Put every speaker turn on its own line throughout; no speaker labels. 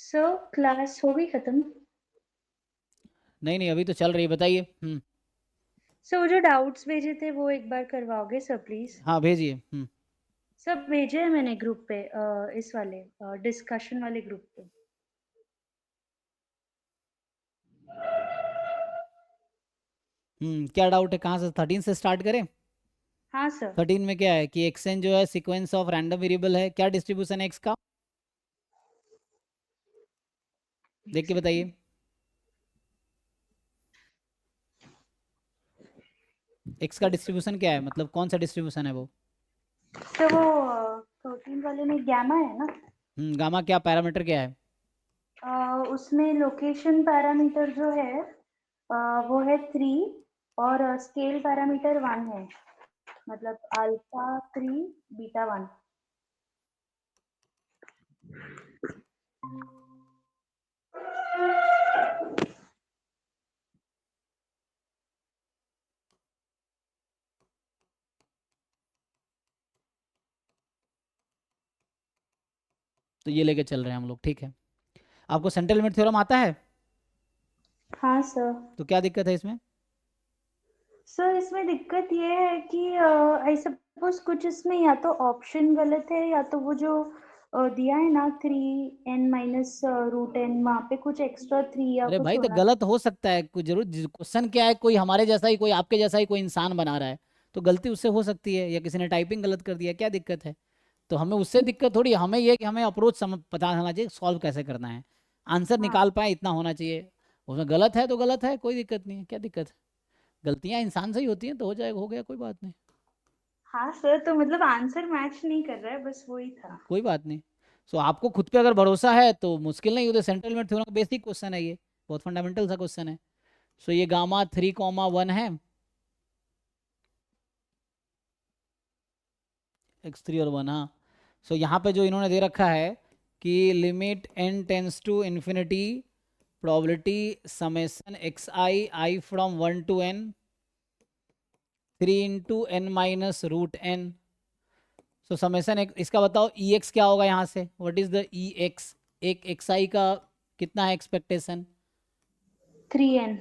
Sir class हो गई खत्म?
नहीं नहीं, अभी तो चल रही है, बताइए।
सर वो जो डाउट्स भेजे थे वो एक बार करवाओगे सर प्लीज?
हाँ भेजिए।
सब भेजे हैं मैंने ग्रुप पे, इस वाले डिस्कशन वाले ग्रुप पे।
क्या डाउट है, कहाँ से, 13 से स्टार्ट करें?
हाँ सर।
13 में क्या है कि एक्सचेंज जो है सीक्वेंस ऑफ रैंडम वेरिएबल है, क्या डिस्ट्रीब्यूशन है एक्स का,
एक
देख के
सेकेंड।
बताइए। एक्स का डिस्ट्रीब्यूशन क्या है, मतलब कौन सा डिस्ट्रीब्यूशन है वो?
सर वो 13 वाले में गैमा है ना?
गामा क्या पैरामीटर क्या है?
उसमें लोकेशन पैरामीटर जो है वो है 3, और स्केल पैरामीटर 1 है, मतलब अल्फा 3 बीटा 1।
तो ये लेके चल रहे हैं हम लोग, ठीक है। आपको सेंट्रल लिमिट थ्योरम आता है?
हाँ सर।
तो क्या दिक्कत है इसमें?
सर इसमें दिक्कत ये है कि आई सपोज कुछ इसमें या तो ऑप्शन गलत है, या तो वो जो दिया है ना 3n - √n, वहाँ पे कुछ एक्स्ट्रा 3 या
अरे
कुछ
भाई, तो
होना।
गलत हो सकता है, कोई जरूर, क्वेश्चन क्या है, कोई हमारे जैसा ही, कोई आपके जैसा ही कोई इंसान बना रहा है, तो गलती उससे हो सकती है, या किसी ने टाइपिंग गलत कर दिया, क्या दिक्कत है? तो हमें उससे दिक्कत थोड़ी, हमें ये कि हमें अप्रोच पता होना चाहिए, सॉल्व कैसे करना है, आंसर
हाँ।
निकाल पाए, इतना होना चाहिए। उसमें गलत है तो गलत है, कोई दिक्कत नहीं है, क्या दिक्कत है? गलतियां इंसान से ही होती हैं, तो हो जाएगा, हो गया, कोई बात नहीं।
हाँ सर, तो मतलब आंसर मैच नहीं कर रहा है, बस वही था।
कोई बात नहीं। सो आपको खुद पे अगर भरोसा है तो मुश्किल नहीं होता, सेंट्रल लिमिट थ्योरम का बेसिक क्वेश्चन है ये, बहुत फंडामेंटल सा क्वेश्चन है। सो ये गामा 3,1 है, x3 और 1, हाँ। सो यहाँ पे जो इन्होंने दे रखा है कि limit n tends to infinity probability summation X i from 1 to n 3 × n - √n। So summation इसका बताओ ई एक्स क्या होगा यहाँ से, what is the E X, एक एक्स आई का कितना है एक्सपेक्टेशन?
3n।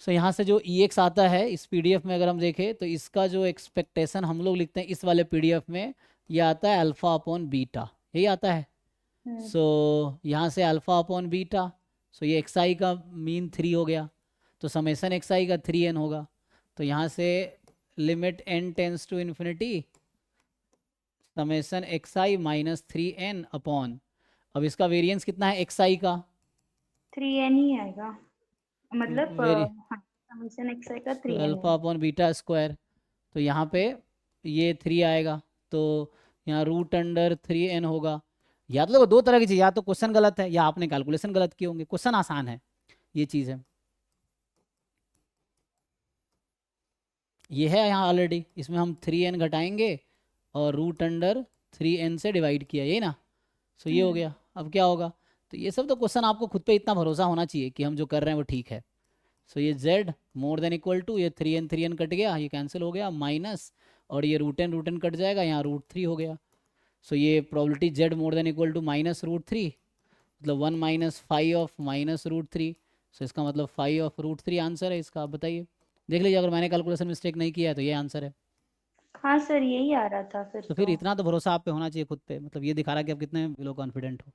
सो यहाँ से जो ई एक्स आता है इस पीडीएफ में, अगर हम देखें तो इसका जो एक्सपेक्टेशन हम लोग लिखते हैं इस वाले पीडीएफ में, ये आता है अल्फा अपॉन बीटा, यही आता है।
हम्म।
सो यहाँ से अल्फा अपॉन बीटा, सो ये एक्स आई का मीन 3 हो गया, तो समेसन एक्स आई का 3n होगा। तो यहाँ से limit n tends to infinity summation X i -3n upon, अब इसका वेरिएंस कितना है एक्स आई का?
3n ही आएगा, मतलब
वेरी
हाँ, समेशन एक्स का
तो
3n है।
अल्फा अपॉन बीटा स्क्वायर, तो यहाँ पे ये 3 आएगा, तो यहाँ √3n होगा। या तो देखो, दो तरह की चीज़, या तो क्वेश्चन गलत है या आपने कैलकुलेशन गलत किए होंगे, क्वेश्चन आसान है, ये चीज़ है। ये है यहाँ ऑलरेडी, इसमें हम 3n घटाएंगे और √3n से डिवाइड किया, यही ना। सो ये हो
हम्म।
गया, अब क्या होगा? तो ये सब तो क्वेश्चन, आपको खुद पे इतना भरोसा होना चाहिए कि हम जो कर रहे हैं वो ठीक है। सो ये z more than equal to, ये 3n कट गया, ये कैंसिल हो गया, माइनस, और ये √n कट जाएगा, यहाँ √3 हो गया। सो ये probability z more than equal to -√3, मतलब 1 - 5 ऑफ -√3। सो इसका मतलब 5 ऑफ √3 आंसर है इसका, आप बताइए, देख लीजिए, अगर मैंने कैलकुलेशन मिस्टेक नहीं किया है तो ये आंसर है।
हाँ सर, यही आ रहा था फिर
तो
तो।
फिर इतना तो भरोसा आप पे होना चाहिए खुद पे, मतलब ये दिखा रहा है कि आप कितने बिलो कॉन्फिडेंट हो।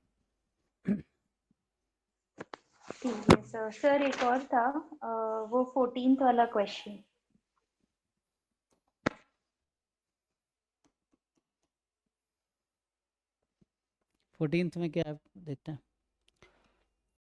ठीक है सर। सर एक और था, वो 14th वाला क्वेश्चन।
14th में क्या है, देखते हैं।